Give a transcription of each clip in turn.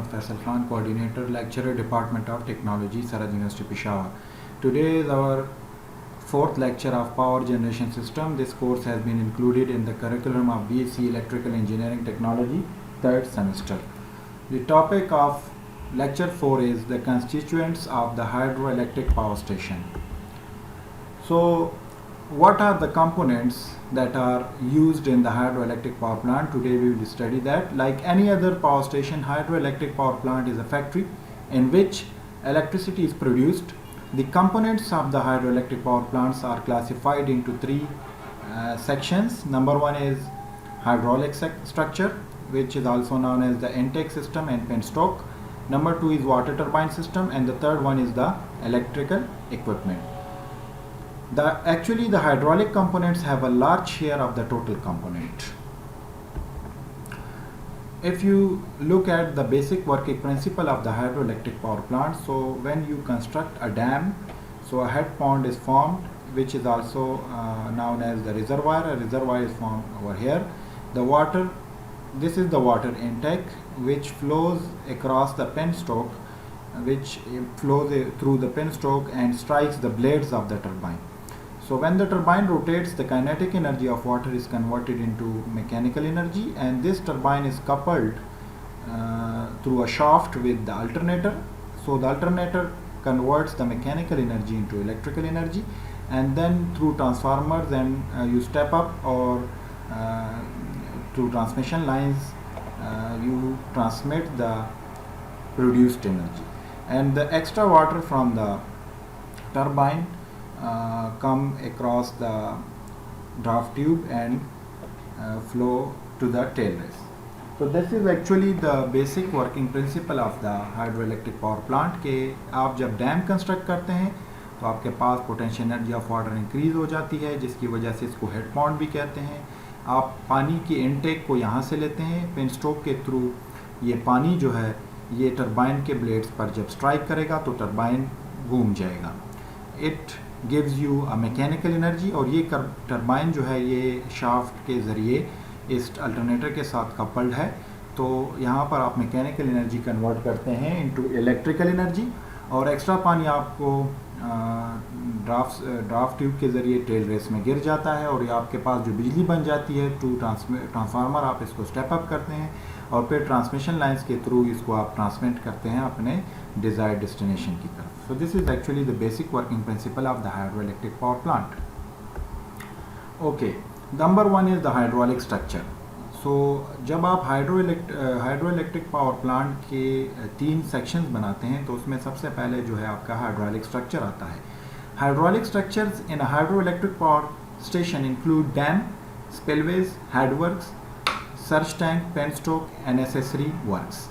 Muhammad Faisal Khan, Coordinator, Lecturer, Department of Technology, Saraj University, Peshawar. Today is our fourth lecture of Power Generation System. This course has been included in the curriculum of BSc Electrical Engineering Technology, third semester. The topic of lecture 4 is the constituents of the hydroelectric power station. So, what are the components that are used in the hydroelectric power plant? Today we will study that. Like any other power station, hydroelectric power plant is a factory in which electricity is produced. The components of the hydroelectric power plants are classified into three sections. Number one is hydraulic structure, which is also known as the intake system and penstoke. Number two is water turbine system, and the third one is the electrical equipment. Actually, the hydraulic components have a large share of the total component. If you look at the basic working principle of the hydroelectric power plant, so when you construct a dam, so a head pond is formed, which is also known as the reservoir. A reservoir is formed over here. The water, this is the water intake, which flows across the penstoke, which flows through the penstoke and strikes the blades of the turbine. So when the turbine rotates, the kinetic energy of water is converted into mechanical energy, and this turbine is coupled through a shaft with the alternator. So the alternator converts the mechanical energy into electrical energy, and then through transformers and you step up, or through transmission lines you transmit the produced energy, and the extra water from the turbine come across the draft tube and flow to the tail race. So this is actually the basic working principle of the hydroelectric power plant के आप जब dam construct करते हैं तो आपके पास potential energy of water increase हो जाती है, जिसकी वजह से इसको हेड पॉन्ड भी कहते हैं. आप पानी की इनटेक को यहाँ से लेते हैं पेनस्टोक के थ्रू. ये पानी जो है ये टरबाइन के ब्लेड्स पर जब स्ट्राइक करेगा तो टरबाइन घूम जाएगा. It gives you a mechanical energy, और ये टरबाइन जो है ये शाफ्ट के ज़रिए इस अल्टरनेटर के साथ कपल्ड है. तो यहाँ पर आप मैकेनिकल एनर्जी कन्वर्ट करते हैं इनटू इलेक्ट्रिकल एनर्जी, और एक्स्ट्रा पानी आपको ड्राफ्ट ट्यूब के ज़रिए टेल रेस में गिर जाता है, और ये आपके पास जो बिजली बन जाती है टू ट्रांसफार्मर, आप इसको स्टेप अप करते हैं और फिर ट्रांसमिशन लाइंस के थ्रू इसको आप ट्रांसमिट करते हैं अपने डिज़ायर्ड डेस्टिनेशन की तरफ. So this is actually the basic working principle of the hydroelectric power plant. Okay, number one is the hydraulic structure. So जब आप हाइड्रोइलेक्ट्रिक पावर प्लांट के तीन सेक्शंस बनाते हैं तो उसमें सबसे पहले जो है आपका हाइड्रोलिक स्ट्रक्चर आता है. Hydraulic structures in a hydroelectric power station include dam, spillways, headworks, surge tank, penstock and accessory works.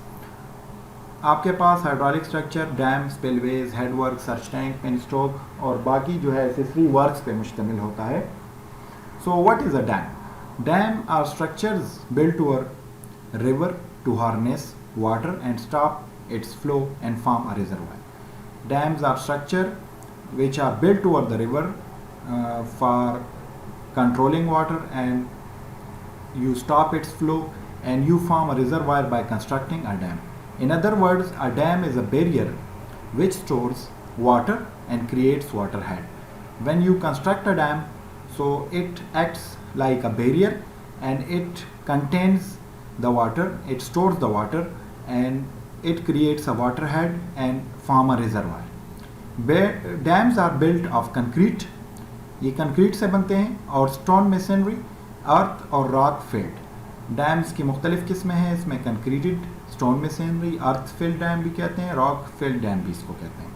आपके पास hydraulic structure dam, spillways, headwork, surge tank, penstock और बाकी जो है एसेसरी वर्क्स पे मुश्तमिल होता है. So what is a dam? Dam are structures built to a river to harness water and stop its flow and form a reservoir. Dams are structure which are built toward the river for controlling water, and you stop its flow and you form a reservoir by constructing a dam. In other words, a dam is a barrier which stores water and creates water head. When you construct a dam, so it acts like a barrier and it contains the water, it stores the water, and it creates a water head and form a reservoir. Dams are built of concrete, ये concrete से बनते हैं, और stone masonry, अर्थ और rock field. Dams की मुख्तलिफ किस्में हैं, इसमें कंक्रीटेड, स्टोन मेसनरी, अर्थ फिल्ड डैम भी कहते हैं, रॉक फिल्ड डैम भी इसको कहते हैं.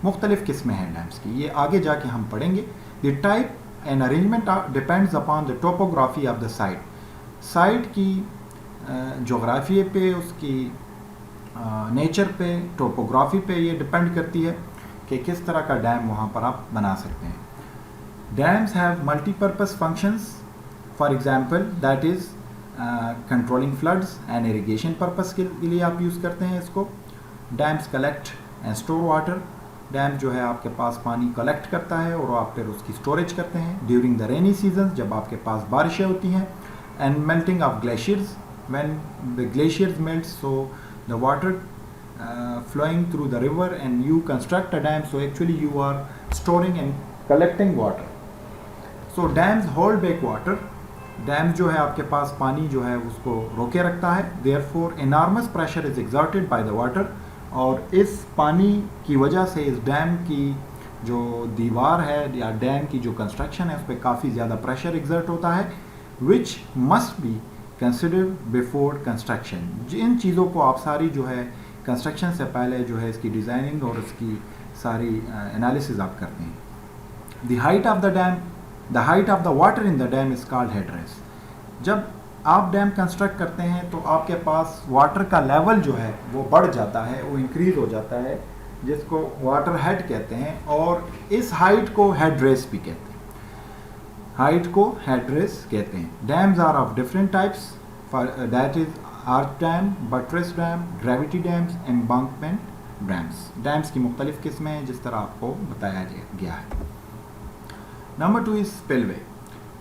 मुख्तलिफ किस्में हैं डैम्स की, ये आगे जाके हम पढ़ेंगे. The type and arrangement depends upon the topography of the site. Site की जोग्राफी पे, उसकी नेचर पे, टोपोग्राफी पे ये डिपेंड करती है कि किस तरह का डैम वहाँ पर आप बना सकते हैं. Dams have multipurpose functions, for example that is controlling floods and irrigation purpose के लिए आप यूज़ करते हैं इसको. Dams collect and store water. Dam जो है आपके पास पानी कलेक्ट करता है और आप फिर उसकी स्टोरेज करते हैं ड्यूरिंग द रेनी सीजन, जब आपके पास बारिशें होती हैं. And melting of glaciers, when the glaciers melt, so the water flowing through the river and you construct a dam, so actually you are storing and collecting water. So dams hold back water. Dam जो है आपके पास पानी जो है उसको रोके रखता है. Therefore enormous pressure is exerted by the water, और इस पानी की वजह से इस डैम की जो दीवार है या डैम की जो कंस्ट्रक्शन है उस पर काफ़ी ज़्यादा प्रेशर एग्जर्ट होता है, which must be considered before construction. इन चीज़ों को आप सारी जो है कंस्ट्रक्शन से पहले जो है इसकी डिज़ाइनिंग और इसकी सारी एनालिसिस आप करते हैं. The height of the dam, the height of the water in the dam is called head race. जब आप डैम कंस्ट्रक्ट करते हैं तो आपके पास वाटर का लेवल जो है वो बढ़ जाता है, वो इंक्रीज हो जाता है, जिसको वाटर हेड कहते हैं, और इस हाइट को हेड रेस भी कहते हैं. हाइट को हेड रेस कहते हैं. Dams are of different types, that is arch dam, buttress dam, gravity dams, embankment dams. Dams की मुख्तलिफ किस्में हैं जिस तरह आपको बताया गया है. Number 2 is spillway.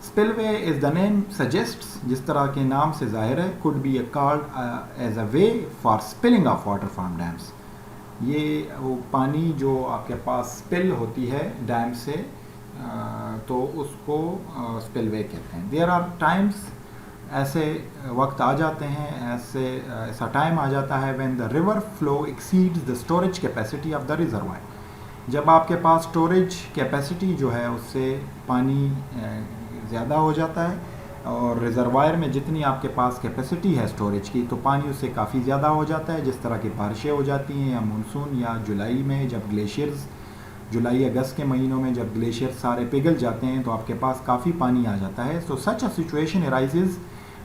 Spillway is the name suggests, जिस तरह के नाम से जाहिर है, could be called as a way for spilling of water from dams. ये वो पानी जो आपके पास स्पिल होती है डैम से, तो उसको स्पिलवे कहते हैं. देयर आर टाइम्स, ऐसे वक्त आ जाते हैं, ऐसा टाइम आ जाता है when the river flow exceeds the storage capacity of the reservoir. जब आपके पास स्टोरेज कैपेसिटी जो है उससे पानी ज़्यादा हो जाता है, और रिजर्वायर में जितनी आपके पास कैपेसिटी है स्टोरेज की, तो पानी उससे काफ़ी ज़्यादा हो जाता है. जिस तरह की बारिशें हो जाती हैं, या मानसून, या जुलाई में जब ग्लेशियर्स, जुलाई अगस्त के महीनों में जब ग्लेशियर सारे पिघल जाते हैं तो आपके पास काफ़ी पानी आ जाता है. So such a situation arises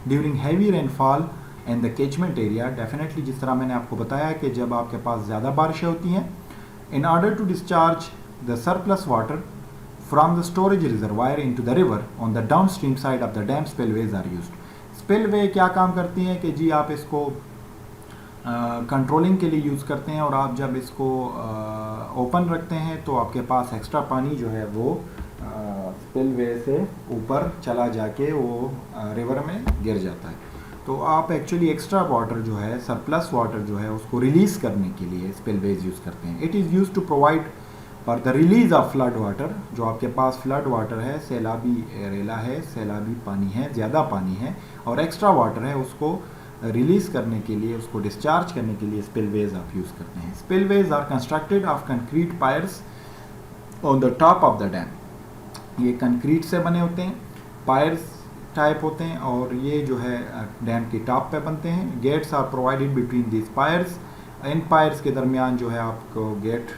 during heavy rainfall in the catchment area. Definitely जिस तरह मैंने आपको बताया कि जब आपके पास ज़्यादा बारिशें होती हैं, in order to discharge the surplus water from the storage reservoir into the river on the downstream side of the dam, spillways are used. spillway क्या काम करती हैं कि जी आप इसको कंट्रोलिंग के लिए यूज़ करते हैं, और आप जब इसको ओपन रखते हैं तो आपके पास एक्स्ट्रा पानी जो है वो स्पिलवे से ऊपर चला जाके वो रिवर में गिर जाता है. तो आप एक्चुअली एक्स्ट्रा वाटर जो है, सरप्लस वाटर जो है, उसको रिलीज़ करने के लिए स्पिलवेज यूज़ करते हैं. It is use to provide for the release of flood water. जो आपके पास फ्लड वाटर है, सैलाबी रेला है, सैलाबी पानी है, ज़्यादा पानी है, और एक्स्ट्रा वाटर है, उसको रिलीज़ करने के लिए, उसको डिस्चार्ज करने के लिए स्पिलवेज आप यूज़ करते हैं. Spillways are constructed of concrete piers on the top of the dam. ये कंक्रीट से बने होते हैं, पायर्स टाइप होते हैं, और ये जो है डैम की टॉप पे बनते हैं. Gates are provided between this piers. इन पायर्स के दरमियान जो है आपको गेट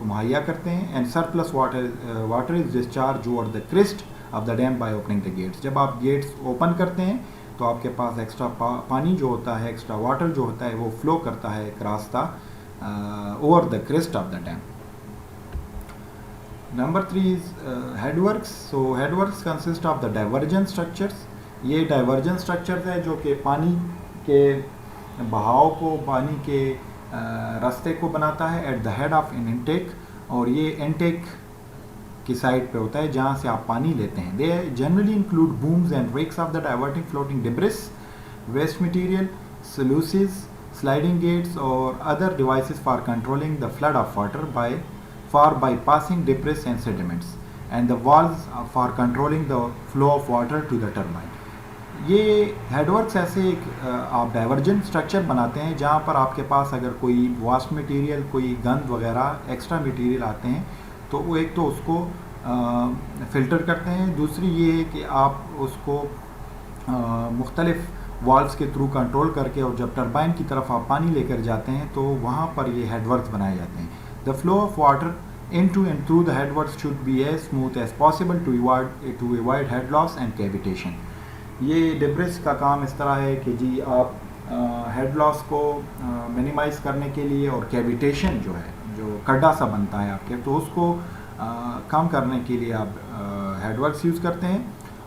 मुहैया करते हैं. And surplus water is discharge over the crest of the dam by opening the gates. जब आप गेट्स ओपन करते हैं तो आपके पास एक्स्ट्रा पानी जो होता है, एक्स्ट्रा वाटर जो होता है, वो फ्लो करता है एक रास्ता over the crest of the dam. Number 3 is headworks. So headworks consist of the divergent structures. ये divergent structures है जो कि पानी के बहाव को, पानी के रास्ते को बनाता है at the head of an intake. और ये intake की साइड पे होता है जहाँ से आप पानी लेते हैं. They generally include booms and rakes of the diverting floating debris, waste material, sluices, sliding gates or other devices for controlling the flood of water for bypassing debris and sediments, and the valves for controlling the flow of water to the turbine. ये headworks ऐसे एक आप divergent structure बनाते हैं जहाँ पर आपके पास अगर कोई वास्ट मटेरियल, कोई गंद वगैरह एक्स्ट्रा मटेरियल आते हैं तो वो एक तो उसको फ़िल्टर करते हैं, दूसरी ये है कि आप उसको मुख्तलिफ वाल्व्स के थ्रू कंट्रोल करके, और जब टरबाइन की तरफ आप पानी लेकर जाते हैं तो वहाँ पर ये हेडवर्क्स बनाए जाते हैं. The flow of water into and through the headworks should be as smooth as possible to avoid head loss and cavitation. ये डिब्रिस का काम इस तरह है कि जी आप हेड लॉस को मिनिमाइज़ करने के लिए, और कैविटेशन जो है, जो खड्डा सा बनता है आपके, तो उसको कम करने के लिए आप हेडवर्क्स यूज़ करते हैं,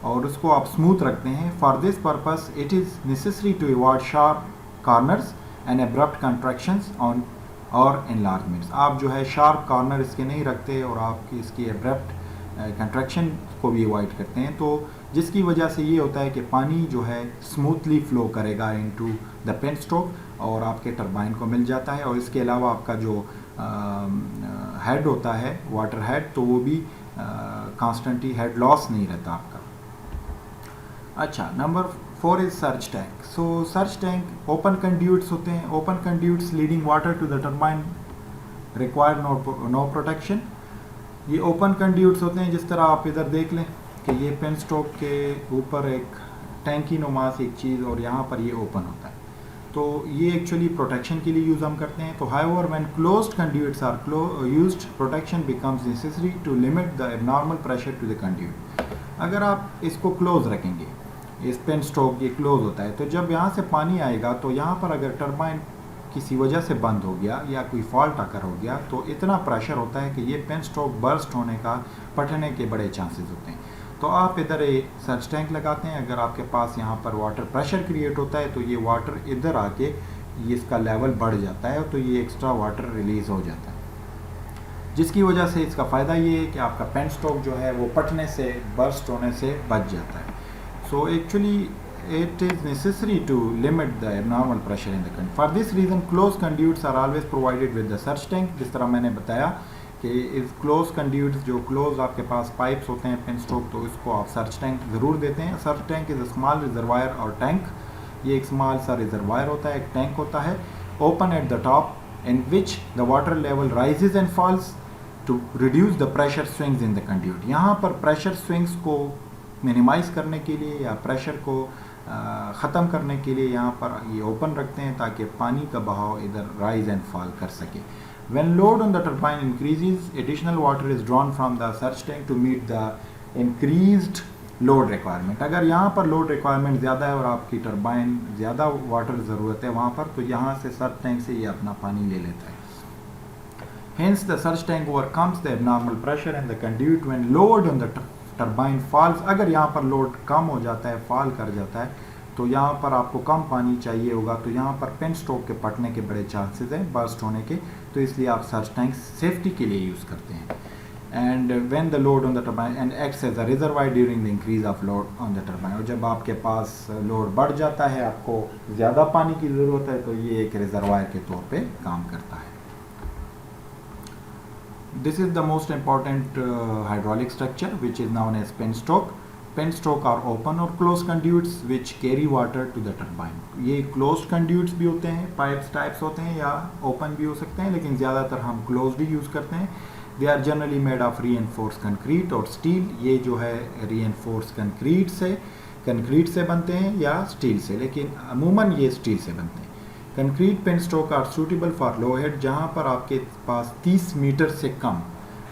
और उसको आप स्मूथ रखते हैं. For this purpose it is necessary to avoid sharp corners and abrupt contractions on और एनलार्जमेंट्स. आप जो है शार्प कॉर्नर इसके नहीं रखते, और आप इसकी एब्रप्ट कंट्रैक्शन को भी अवॉइड करते हैं, तो जिसकी वजह से ये होता है कि पानी जो है स्मूथली फ्लो करेगा इनटू द पेन स्ट्रोक, और आपके टरबाइन को मिल जाता है। और इसके अलावा आपका जो हेड होता है, वाटर हेड, तो वो भी कॉन्स्टेंटली हेड लॉस नहीं रहता आपका। अच्छा, number 4 is surge tank. So surge tank open conduits होते हैं। Open conduits leading water to the turbine require no protection. ये ओपन कंड्यूट्स होते हैं, जिस तरह आप इधर देख लें कि ये पेन स्टोक के ऊपर एक टैंकी नुमा सी एक चीज़ और यहाँ पर ये ओपन होता है, तो ये एक्चुअली प्रोटेक्शन के लिए यूज़ हम करते हैं। तो however when closed conduits are used, protection becomes necessary to limit the abnormal pressure to the conduit. अगर आप इसको क्लोज रखेंगे, इस पेन स्टोक ये क्लोज होता है, तो जब यहाँ से पानी आएगा तो यहाँ पर अगर टरबाइन किसी वजह से बंद हो गया या कोई फॉल्ट आकर हो गया, तो इतना प्रेशर होता है कि ये पेन स्टोक बर्स्ट होने का, फटने के बड़े चांसेस होते हैं। तो आप इधर एक सर्ज टैंक लगाते हैं। अगर आपके पास यहाँ पर वाटर प्रेशर क्रिएट होता है तो ये वाटर इधर आके ये इसका लेवल बढ़ जाता है, तो ये एक्स्ट्रा वाटर रिलीज़ हो जाता है, जिसकी वजह से इसका फ़ायदा ये है कि आपका पेन स्टोक जो है वो फटने से, बर्स्ट होने से बच जाता है। So actually it is necessary to limit the abnormal pressure in the conduit. For this reason, closed conduits are always provided with the surge tank. जिस तरह मैंने बताया कि इस क्लोज कंड्यूट्स, जो क्लोज आपके पास पाइप्स होते हैं पेन स्टोक, तो इसको आप सर्ज टैंक ज़रूर देते हैं। Surge tank is a small reservoir और टैंक, ये एक स्मॉल सा रिजर्वायर होता है, एक टैंक होता है, open at the top, in which the water level rises and falls to reduce the pressure swings in the conduit. यहाँ पर प्रेशर स्विंग्स को मिनिमाइज़ करने के लिए या प्रेशर को ख़त्म करने के लिए यहाँ पर ये ओपन रखते हैं ताकि पानी का बहाव इधर राइज एंड फॉल कर सके। When load on the turbine increases, additional water is drawn from the surge tank to meet the increased load requirement. अगर यहाँ पर लोड रिक्वायरमेंट ज़्यादा है और आपकी टरबाइन ज़्यादा वाटर ज़रूरत है वहाँ पर, तो यहाँ से सर्ज टैंक से ये अपना पानी ले लेता है। Hence the surge tank overcomes the abnormal pressure in the conduit when load on the turbine falls. अगर यहाँ पर लोड कम हो जाता है, फॉल कर जाता है, तो यहाँ पर आपको कम पानी चाहिए होगा, तो यहाँ पर पेन स्टोक के फटने के बड़े चांसेस हैं, बर्स्ट होने के, तो इसलिए आप सर्ज टैंक सेफ्टी के लिए यूज़ करते हैं। And when the load on the turbine and acts as a reservoir during the increase of load on the turbine. और जब आपके पास लोड बढ़ जाता है, आपको ज़्यादा पानी की ज़रूरत है, तो ये एक रिजर्वायर के तौर पर काम करता है। This is the most important hydraulic structure, which is known as penstoke. Penstoke are open or closed conduits which carry water to the turbine. ये closed conduits भी होते हैं, pipes types होते हैं, या open भी हो सकते हैं, लेकिन ज़्यादातर हम closed ही यूज़ करते हैं। They are generally made of reinforced concrete और steel। ये जो है reinforced concrete से बनते हैं या steel से, लेकिन अमूमन ये steel से बनते हैं। Concrete penstock are suitable for low head, जहाँ पर आपके पास 30 मीटर से कम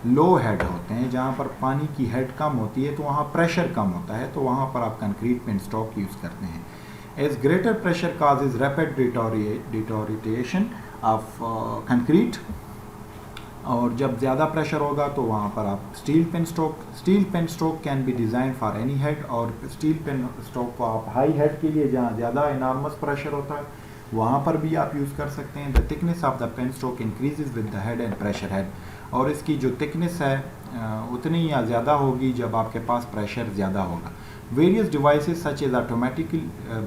लो हेड होते हैं, जहाँ पर पानी की हेड कम होती है, तो वहाँ प्रेशर कम होता है, तो वहाँ पर आप कंक्रीट पेन स्टोक यूज़ करते हैं। As greater pressure causes rapid deterioration of concrete, और जब ज़्यादा प्रेशर होगा तो वहाँ पर आप steel penstock can be design for any head. और स्टील पेन स्टोक को आप हाई हेड के लिए, जहाँ ज़्यादा इनॉर्मस प्रेशर होता है, वहाँ पर भी आप यूज़ कर सकते हैं। The thickness of the penstock increases with the head and pressure head, और इसकी जो थिकनेस है उतनी या ज़्यादा होगी जब आपके पास प्रेशर ज़्यादा होगा। Various devices such as automatic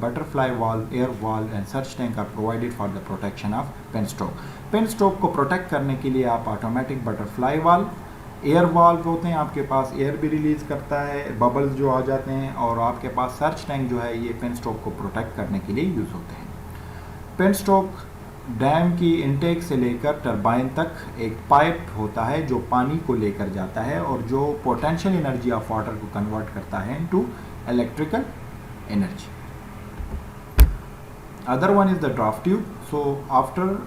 butterfly valve, air valve and surge tank are provided for the protection of penstock. Penstock को प्रोटेक्ट करने के लिए आप automatic butterfly valve, air valve होते हैं, आपके पास एयर भी रिलीज़ करता है, बबल्स जो आ जाते हैं, और आपके पास सर्ज टैंक जो है ये पेन स्टोक को प्रोटेक्ट करने के लिए यूज़ होते हैं। पेन स्टोक डैम की इनटेक से लेकर टरबाइन तक एक पाइप होता है जो पानी को लेकर जाता है और जो पोटेंशियल एनर्जी ऑफ वाटर को कन्वर्ट करता है into electrical energy. Other one is the draft tube. So after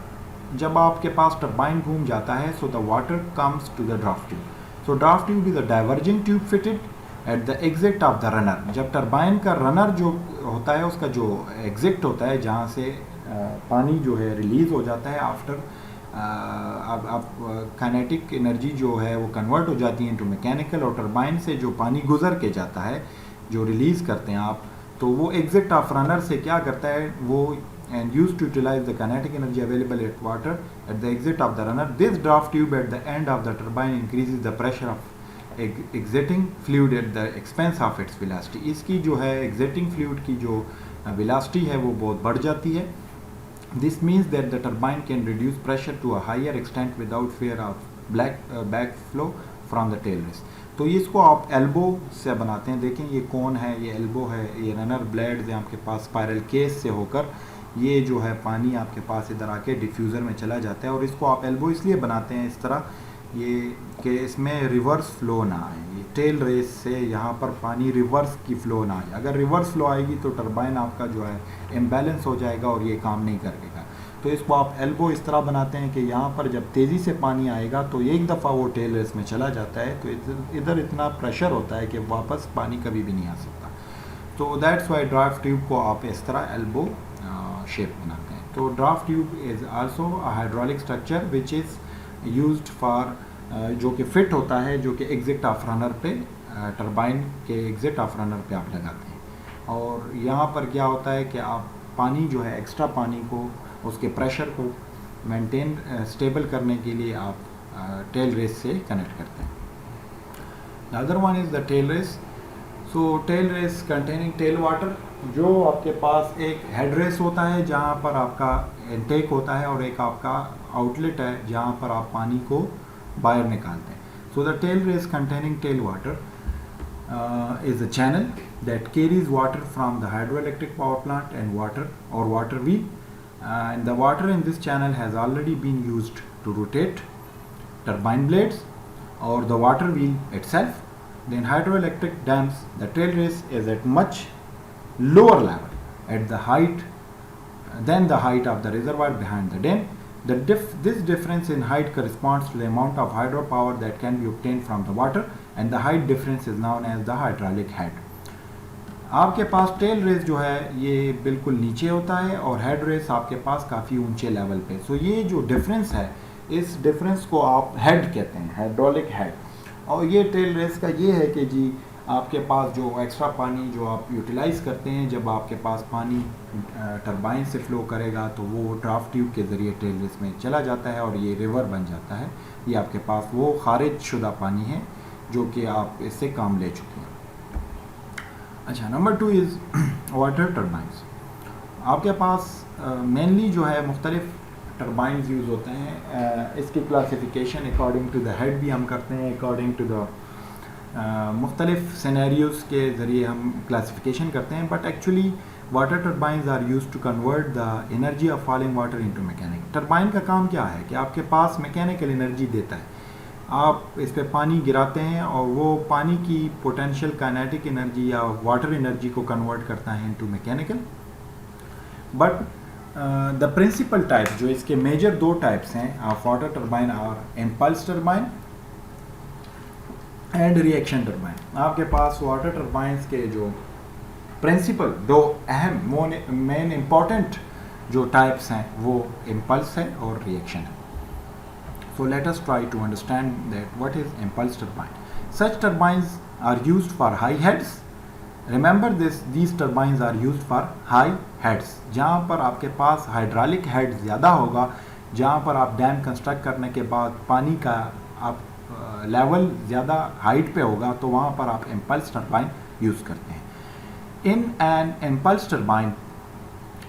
जब आपके पास टरबाइन घूम जाता है, so the water comes to the draft tube. So draft tube is a diverging tube fitted at the exit of the runner. जब turbine का runner जो होता है, उसका जो एग्जिट होता है, जहाँ से पानी जो है रिलीज़ हो जाता है आफ्टर, अब काइनेटिक एनर्जी जो है वो कन्वर्ट हो जाती है इनटू मैकेनिकल, और टरबाइन से जो पानी गुजर के जाता है, जो रिलीज़ करते हैं आप, तो वो एग्जिट ऑफ रनर से क्या करता है वो, and used to utilize the kinetic energy available at water at the exit of the runner. This draft tube at the end of the turbine increases the pressure of exiting fluid at the expense of its velocity. इसकी जो है exiting fluid की जो velocity है वो बहुत बढ़ जाती है, This means that the turbine can reduce pressure to a higher extent without fear of backflow from the tail race. तो ये इसको आप एल्बो से बनाते हैं, देखें ये कौन है, ये एल्बो है, ये रनर ब्लेड्स हैं आपके पास, स्पायरल केस से होकर ये जो है पानी आपके पास इधर आके डिफ्यूज़र में चला जाता है। और इसको आप एल्बो इसलिए बनाते हैं इस तरह ये कि इसमें रिवर्स फ्लो ना आए, ये टेल रेस से यहाँ पर पानी रिवर्स की फ़्लो ना आए। अगर रिवर्स फ्लो आएगी तो टरबाइन आपका जो है इम्बैलेंस हो जाएगा और ये काम नहीं करेगा। तो इसको आप एल्बो इस तरह बनाते हैं कि यहाँ पर जब तेज़ी से पानी आएगा तो एक दफ़ा वो टेल रेस में चला जाता है, तो इधर इतना प्रेशर होता है कि वापस पानी कभी भी नहीं आ सकता। तो दैट्स वाई ड्राफ्ट ट्यूब को आप इस तरह एल्बो शेप बनाते हैं। तो draft tube is also a hydraulic structure which is used for, जो कि फिट होता है, जो कि एग्जिट ऑफ रनर पे, टरबाइन के एग्जिट ऑफ रनर पे आप लगाते हैं। और यहाँ पर क्या होता है कि आप पानी जो है एक्स्ट्रा पानी को, उसके प्रेशर को मेंटेन स्टेबल करने के लिए आप टेल रेस से कनेक्ट करते हैं। The other one is the tail race. So tail race containing tail water, जो आपके पास एक हेड रेस होता है जहाँ पर आपका इनटेक होता है और एक आपका आउटलेट है जहाँ पर आप पानी को बाहर निकालते हैं। So the tail race containing tail water is a channel that carries water from the hydroelectric power plant and water wheel, and the water in this channel has already been used to rotate turbine blades or the water wheel itself. In hydroelectric dams, the tail race is at much lower level at the height than the height of the reservoir behind the dam. This difference in height corresponds to the amount of hydropower that can be obtained from the water, and the height difference is known as the hydraulic head. आपके पास tell race जो है ये बिल्कुल नीचे होता है और head race आपके पास काफ़ी ऊंचे लेवल पे। सो ये जो डिफरेंस है, इस डिफरेंस को आप हेड कहते हैं, हाइड्रोलिक हेड। और ये टेल रेस का ये है कि जी आपके पास जो एक्स्ट्रा पानी जो आप यूटिलाइज़ करते हैं, जब आपके पास पानी टरबाइन से फ़्लो करेगा तो वो ड्राफ्ट ट्यूब के ज़रिए टेल रेस में चला जाता है और ये रिवर बन जाता है। ये आपके पास वो खारिज शुदा पानी है जो कि आप इससे काम ले चुके हैं। अच्छा, नंबर 2 इज़ वाटर टरबाइंस। आपके पास मेनली जो है मुख्तलिफ टरबाइंस यूज़ होते हैं। इसकी classification according to the head भी हम करते हैं, अकॉर्डिंग टू द मुख्तलिफ सिनेरियोज़ के ज़रिए हम क्लासिफिकेशन करते हैं। But actually water turbines are use to convert the energy of falling water into mechanic. Turbine का काम क्या है कि आपके पास मैकेनिकल एनर्जी देता है, आप इस पर पानी गिराते हैं और वो पानी की पोटेंशियल काइनेटिक एनर्जी या वाटर एनर्जी को कन्वर्ट करता है into mechanical. But the principal type, जो इसके मेजर 2 टाइप्स हैं ऑफ वाटर टरबाइन और impulse turbine and reaction turbine. आपके पास वाटर टरबाइंस के जो प्रिंसिपल 2 अहम मेन इम्पॉर्टेंट जो टाइप्स हैं वो इम्पल्स है और रिएक्शन है। So let us try to understand that what is impulse turbine. Such turbines are used for high heads. Remember this, these turbines are used for high heads. जहाँ पर आपके पास हाइड्रोलिक हेड ज़्यादा होगा, जहाँ पर आप डैम कंस्ट्रक्ट करने के बाद पानी का आप लेवल ज़्यादा हाइट पे होगा, तो वहाँ पर आप इम्पल्स टरबाइन यूज़ करते हैं। In an impulse turbine,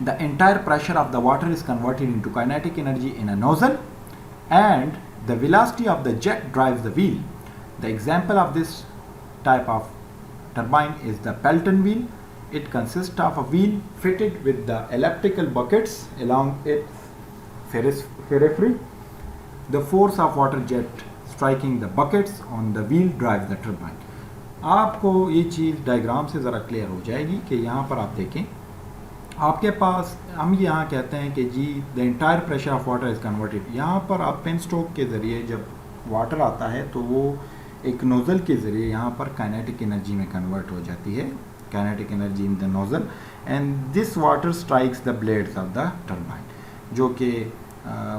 the entire pressure of the water is converted into kinetic energy in a nozzle, and the velocity of the jet drives the wheel. The example of this type of turbine is the Pelton wheel. It consists of a wheel fitted with the elliptical buckets along its periphery. The force of water jet striking the buckets on the wheel drives the turbine. आपको ये चीज़ diagram से ज़रा clear हो जाएगी कि यहाँ पर आप देखें, आपके पास हम यहाँ कहते हैं कि जी the entire pressure of water is converted. यहाँ पर आप पेन स्ट्रोक के ज़रिए जब वाटर आता है तो वो एक नोज़ल के ज़रिए यहाँ पर काइनेटिक एनर्जी में कन्वर्ट हो जाती है, kinetic energy in the nozzle, and this water strikes the blades of the turbine, जो कि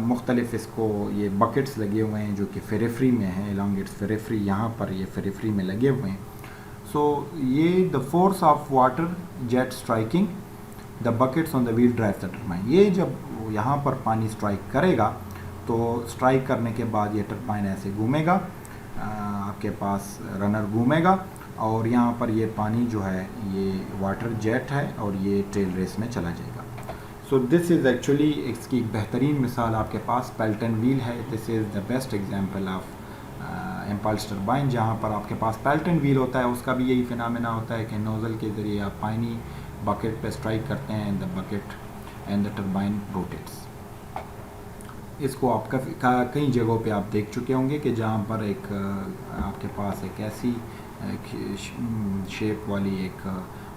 मुख्तलिफ इसको ये बकेट्स लगे हुए हैं जो कि फेरेफ्री में हैं, अलॉन्ग इट्स फेरेफ्री, यहाँ पर ये फेरेफ्री में लगे हुए हैं। सो ये the force of water jet striking the buckets on the wheel drive the turbine. ये जब यहाँ पर पानी स्ट्राइक करेगा तो स्ट्राइक करने के बाद ये टरबाइन ऐसे घूमेगा, आपके पास रनर घूमेगा और यहाँ पर ये पानी जो है ये वाटर जेट है और ये टेल रेस में चला जाएगा। सो दिस इज़ एक्चुअली इसकी एक बेहतरीन मिसाल आपके पास पेल्टन व्हील है. This is the best example of impulse turbine, जहाँ पर आपके पास पेल्टन व्हील होता है. उसका भी यही फिनोमेना होता है कि नोज़ल के ज़रिए आप पानी बकेट पे स्ट्राइक करते हैं, the bucket and the turbine rotates. इसको आप कई जगहों पे आप देख चुके होंगे कि जहाँ पर एक आपके पास एक ऐसी शेप वाली एक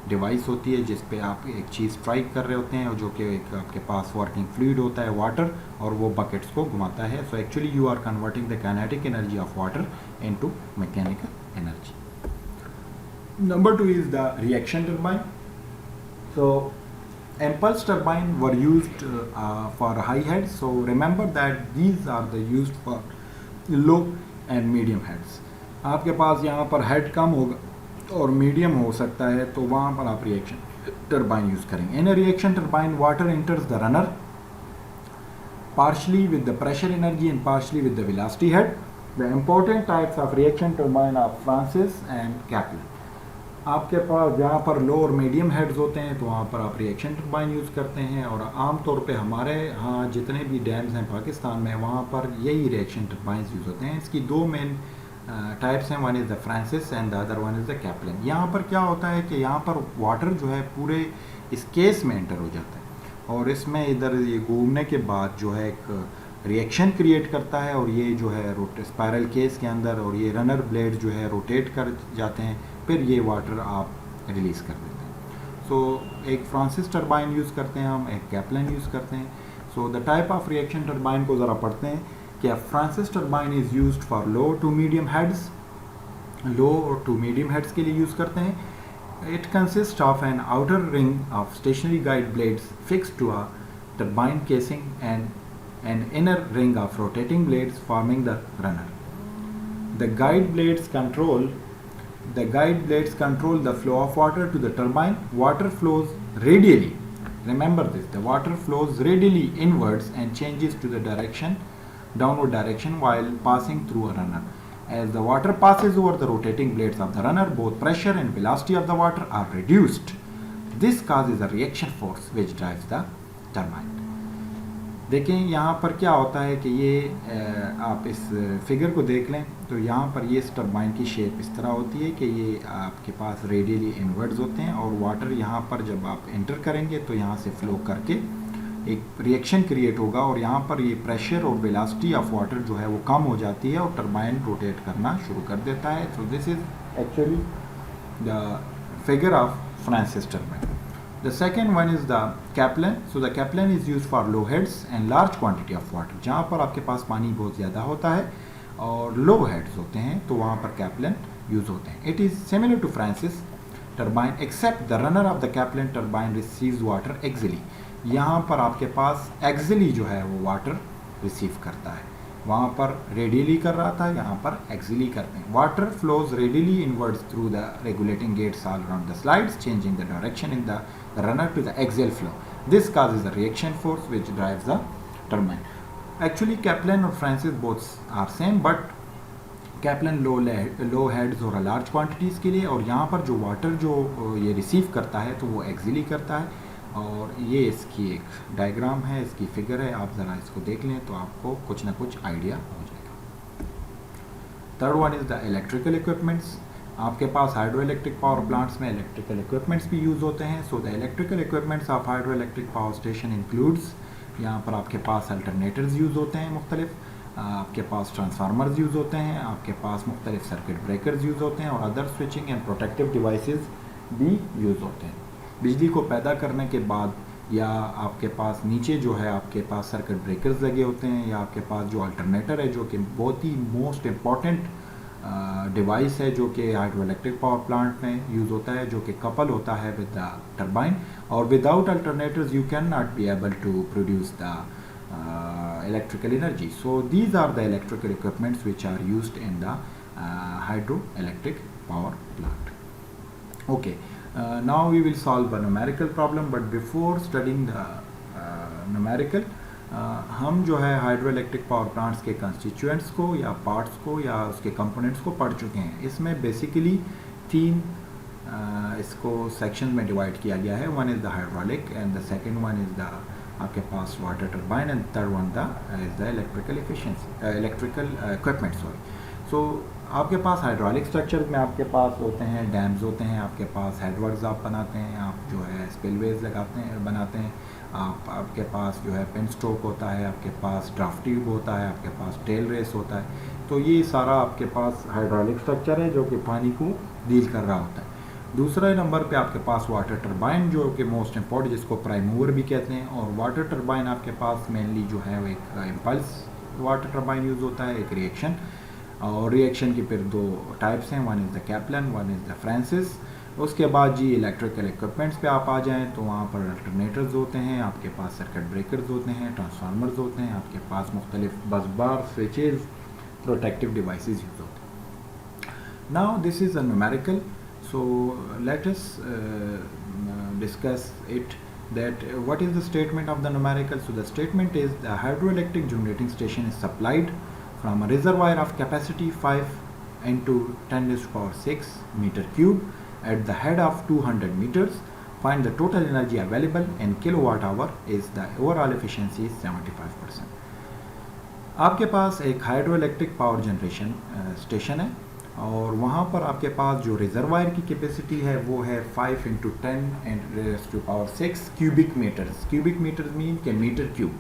डिवाइस होती है जिस पे आप एक चीज़ स्ट्राइक कर रहे होते हैं और जो कि एक आपके पास वर्किंग फ्लूइड होता है वाटर, और वो बकेट्स को घुमाता है. So actually you are converting the kinetic energy of water into mechanical energy. Number 2 is the reaction turbine. So impulse turbine were used for high heads, so remember that these are the used for low and medium heads. आपके पास यहाँ पर head कम होगा और medium हो सकता है, तो वहाँ पर आप रिएक्शन टरबाइन यूज़ करेंगे. In reaction turbine water enters the runner partially with the pressure energy and partially with the velocity head. The important types of reaction turbine are Francis and Kaplan. आपके पास जहाँ पर लो और medium heads होते हैं तो वहाँ पर आप रिएक्शन टरबाइन यूज़ करते हैं, और आम तौर पे हमारे यहाँ जितने भी डैम्स हैं पाकिस्तान में वहाँ पर यही रिएक्शन टरबाइंस यूज़ होते हैं. इसकी दो मेन टाइप्स हैं, one is the Francis and the other one is the Kaplan. यहाँ पर क्या होता है कि यहाँ पर वाटर जो है पूरे इस केस में एंटर हो जाता है और इसमें इधर ये घूमने के बाद जो है एक रिएक्शन क्रिएट करता है, और ये जो है स्पायरल केस के अंदर, और ये रनर ब्लेड जो है रोटेट कर जाते हैं, फिर ये वाटर आप रिलीज़ कर देते हैं. सो एक फ्रांसिस टरबाइन यूज़ करते हैं हम, एक कैप्लन यूज़ करते हैं. So the type of reaction turbine को ज़रा पढ़ते हैं कि Francis turbine is used for low to medium heads. Low और टू मीडियम हेड्स के लिए यूज़ करते हैं. It consist of an outer ring of stationary guide blades fix to a turbine casing and an inner ring of rotating blades forming the runner. The guide blades control the flow of water to the turbine. Water flows radially. Remember this, the water flows radially inwards and changes to the downward direction while passing through a runner. As the water passes over the rotating blades of the runner, both pressure and velocity of the water are reduced. This causes a reaction force which drives the turbine. देखें यहाँ पर क्या होता है कि ये आप इस फिगर को देख लें तो यहाँ पर ये इस टरबाइन की शेप इस तरह होती है कि ये आपके पास रेडियली इनवर्ड्स होते हैं, और वाटर यहाँ पर जब आप एंटर करेंगे तो यहाँ से फ्लो करके एक रिएक्शन क्रिएट होगा, और यहाँ पर ये प्रेशर और वेलोसिटी ऑफ वाटर जो है वो कम हो जाती है और टरबाइन रोटेट करना शुरू कर देता है. So this is actually the figure of Francis turbine. The second one is the Kaplan. So the Kaplan is used for low heads and large quantity of water. जहाँ पर आपके पास पानी बहुत ज़्यादा होता है और लो हेड्स होते हैं तो वहाँ पर Kaplan यूज़ होते हैं. It is similar to Francis turbine except the runner of the Kaplan turbine receives water axially. यहाँ पर आपके पास axially जो है वो वाटर रिसीव करता है. वहाँ पर रेडियली कर रहा था, यहाँ पर एक्सिली करते हैं. Water flows radially inwards through the regulating gates all around the slides, changing the direction in the runner to the axial flow. This causes a reaction force which drives the turbine. Actually Kaplan और Francis both are same, but Kaplan low heads और large quantities के लिए, और यहाँ पर जो water जो ये रिसीव करता है तो वो एक्सिली करता है. और ये इसकी एक डायग्राम है, इसकी फिगर है, आप ज़रा इसको देख लें तो आपको कुछ ना कुछ आइडिया हो जाएगा. Third one is the electrical equipments. आपके पास हाइड्रो इलेक्ट्रिक पावर प्लांट्स में इलेक्ट्रिकल इक्विपमेंट्स भी यूज़ होते हैं. So the electrical equipments of hydro electric power station includes, यहाँ पर आपके पास अल्टरनेटर्स यूज़ होते हैं मुख्तलिफ, आपके पास ट्रांसफार्मर्स यूज़ होते हैं, आपके पास मुख्तलिफ सर्किट ब्रेकर्स यूज़ होते हैं, और other switching and protective devices भी यूज़ होते हैं. बिजली को पैदा करने के बाद या आपके पास नीचे जो है आपके पास सर्किट ब्रेकर्स लगे होते हैं, या आपके पास जो अल्टरनेटर है जो कि बहुत ही मोस्ट इम्पॉर्टेंट डिवाइस है जो कि हाइड्रो इलेक्ट्रिक पावर प्लांट में यूज़ होता है, जो कि कपल होता है विद द टरबाइन. और without alternators you can not be able to produce the electrical energy. So these are the electrical equipments which are used in the hydroelectric power plant. Okay, now we will solve a numerical problem, but before studying the numerical हम जो है hydro electric power plants के constituents को या parts को या उसके components को पढ़ चुके हैं. इसमें बेसिकली तीन इसको सेक्शन में डिवाइड किया गया है. One is the hydraulic and the second one is the आपके पास water turbine, and third one is the electrical equipment so आपके पास हाइड्रोलिक स्ट्रक्चर में आपके पास होते हैं डैम्स होते हैं, आपके पास हेडवर्क्स आप बनाते हैं, आप जो है स्पिलवेज बनाते हैं, आपके पास जो है पेन स्ट्रोक होता है, आपके पास ड्राफ्ट ट्यूब होता है, आपके पास टेल रेस होता है। तो ये सारा आपके पास हाइड्रोलिक स्ट्रक्चर है जो कि पानी को डील कर रहा होता है। दूसरे नंबर पे आपके पास वाटर टर्बाइन जो कि मोस्ट इम्पॉर्टेंट, जिसको प्राइम मूवर भी कहते हैं। और वाटर टर्बाइन आपके पास मेनली जो है वो एक इम्पल्स वाटर टर्बाइन यूज़ होता है, एक रिएक्शन, और रिएक्शन की फिर दो टाइप्स हैं, one is the Kaplan, one is the Francis. उसके बाद जी इलेक्ट्रिकल इक्विपमेंट्स पे आप आ जाएं तो वहाँ पर अल्टरनेटर्स होते हैं, आपके पास सर्किट ब्रेकर्स होते हैं, ट्रांसफार्मर्स होते हैं, आपके पास मुख्तलिफ बस बार, स्विचेज़, प्रोटेक्टिव डिवाइसेस यूज़ होते हैं। Now this is a numerical, so let us discuss it, that what is the statement of the numerical. So the statement is the hydroelectric generating station is supplied from a reservoir of capacity 5 into 10 raised to power 6 meter cube at the head of 200 meters. Find the total energy available in kilowatt hour, is the overall efficiency is 75%. आपके पास एक hydroelectric power generation station है और वहाँ पर आपके पास जो reservoir की capacity है वो है 5 into 10 raised to power 6 cubic metres. Cubic metres mean के मीटर क्यूब,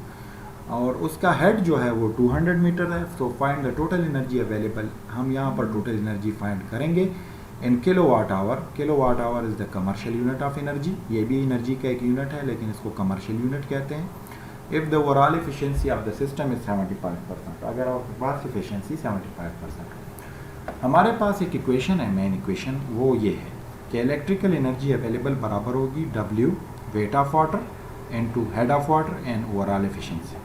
और उसका हेड जो है वो 200 मीटर है। So find the total energy available, हम यहाँ पर टोटल एनर्जी फाइंड करेंगे in kilowatt hour. Kilowatt hour is the commercial unit of energy, ये भी एनर्जी का एक यूनिट है लेकिन इसको कमर्शियल यूनिट कहते हैं। If the overall efficiency of the system is 75%, अगर आपके पास एफिशिएंसी 75%। हमारे पास एक इक्वेशन है, मेन इक्वेशन, वो ये है कि इलेक्ट्रिकल एनर्जी अवेलेबल बराबर होगी W weight of water into head of water and overall efficiency.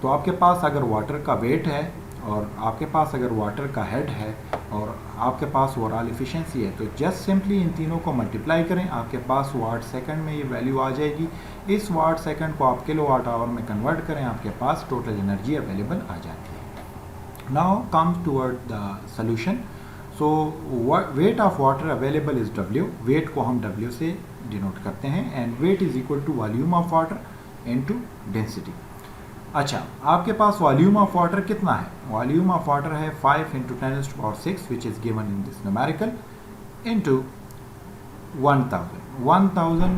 तो आपके पास अगर वाटर का वेट है और आपके पास अगर वाटर का हेड है और आपके पास ओवरऑल एफिशिएंसी है, तो जस्ट सिंपली इन तीनों को मल्टीप्लाई करें, आपके पास वाट सेकंड में ये वैल्यू आ जाएगी। इस वाट सेकंड को आप किलोवाट आवर में कन्वर्ट करें, आपके पास टोटल एनर्जी अवेलेबल आ जाती है। Now comes toward the solution. So weight of water available is W. Weight को हम W से डिनोट करते हैं and weight is equal to volume of water into density. अच्छा, आपके पास वॉल्यूम ऑफ वाटर कितना है? वॉल्यूम ऑफ वाटर है 5 into 10 raised to power 6 which is given in this numerical into 1000. 1000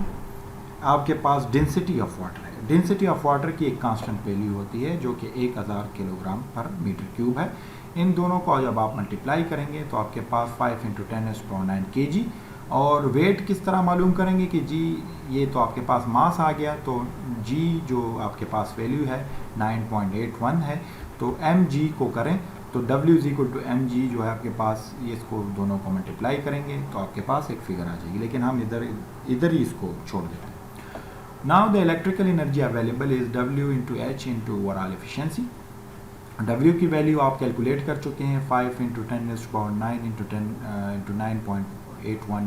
आपके पास डेंसिटी ऑफ वाटर है। Density of water की एक constant value होती है जो कि 1000 किलोग्राम पर मीटर क्यूब है। इन दोनों को जब आप मल्टीप्लाई करेंगे तो आपके पास 5 into 10 raised to power 9 kg। और वेट किस तरह मालूम करेंगे कि जी ये तो आपके पास मास आ गया, तो जी जो आपके पास वैल्यू है 9.81 है, तो mg को करें तो W is equal to mg जो है आपके पास, ये इसको दोनों को मल्टीप्लाई करेंगे तो आपके पास एक फिगर आ जाएगी, लेकिन हम इधर ही इसको छोड़ देते हैं। Now the electrical energy available is W into H into overall efficiency. W की वैल्यू आप कैलकुलेट कर चुके हैं 5 into 10 raised to power 9 into 10 into 9.81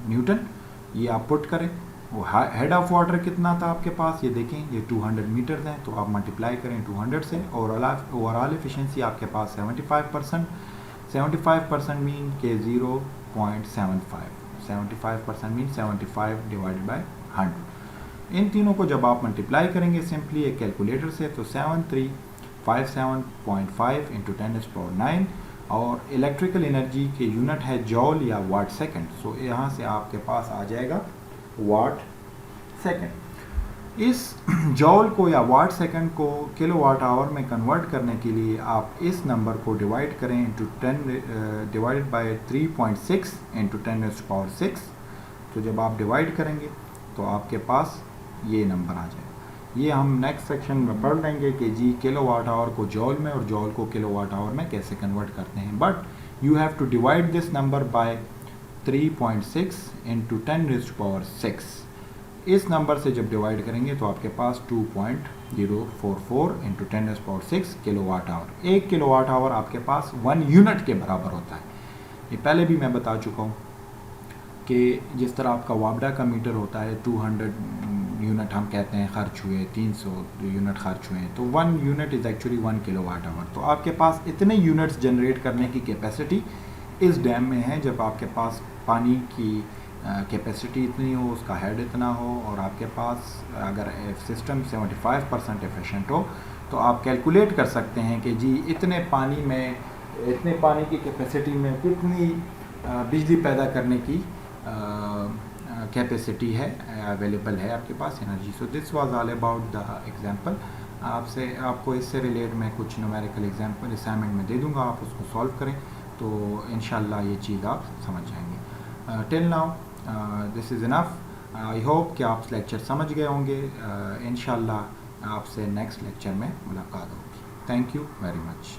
Newton. ये आप पुट करें। वो हेड ऑफ वाटर कितना था आपके पास, ये देखें, ये 200 मीटर हैं, तो आप मल्टीप्लाई करें 200 से। ओवरऑल एफिशिएंसी आपके पास 75%। 75% मीन के 0.75, 75% मीन 75 डिवाइडेड बाई 100। इन तीनों को जब आप मल्टीप्लाई करेंगे सिंपली एक कैलकुलेटर से, तो 7357.5 into 10 raised to power 9, और इलेक्ट्रिकल एनर्जी के यूनिट है जॉल या वाट सेकंड। सो यहाँ से आपके पास आ जाएगा वाट सेकंड। इस जॉल को या वाट सेकंड को किलोवाट आवर में कन्वर्ट करने के लिए आप इस नंबर को डिवाइड करें into 10 divided by 3.6 into 10 raised to power 6। तो जब आप डिवाइड करेंगे तो आपके पास ये नंबर आ जाएगा। ये हम नेक्स्ट सेक्शन में पढ़ लेंगे कि जी किलोवाट आवर को जॉल में और जॉल को किलोवाट आवर में कैसे कन्वर्ट करते हैं। But you have to divide this number by 3.6 into 10 raised to power 6। इस नंबर से जब डिवाइड करेंगे तो आपके पास 2.044 into 10 raised to power 6 kilowatt hour. 1 kilowatt hour आपके पास 1 यूनिट के बराबर होता है। ये पहले भी मैं बता चुका हूँ कि जिस तरह आपका वाबडा का मीटर होता है 200 यूनिट हम कहते हैं खर्च हुए, 300 यूनिट खर्च हुए, तो 1 unit is actually 1 kilowatt hour. तो आपके पास इतने यूनिट्स जनरेट करने की कैपेसिटी इस डैम में है जब आपके पास पानी की कैपेसिटी इतनी हो, उसका हेड इतना हो, और आपके पास अगर सिस्टम 75% एफिशिएंट हो, तो आप कैलकुलेट कर सकते हैं कि जी इतने पानी की कैपेसिटी में कितनी बिजली पैदा करने की कैपेसिटी है, अवेलेबल है आपके पास energy. So this was all about the example. आपको इससे रिलेटेड मैं कुछ न्यूमेरिकल एग्जांपल असाइनमेंट में दे दूंगा, आप उसको सॉल्व करें तो इंशाल्लाह ये चीज़ आप समझ जाएंगे। Till now this is enough. I hope कि आप लेक्चर समझ गए होंगे। इंशाल्लाह आपसे नेक्स्ट लेक्चर में मुलाकात होगी। Thank you very much.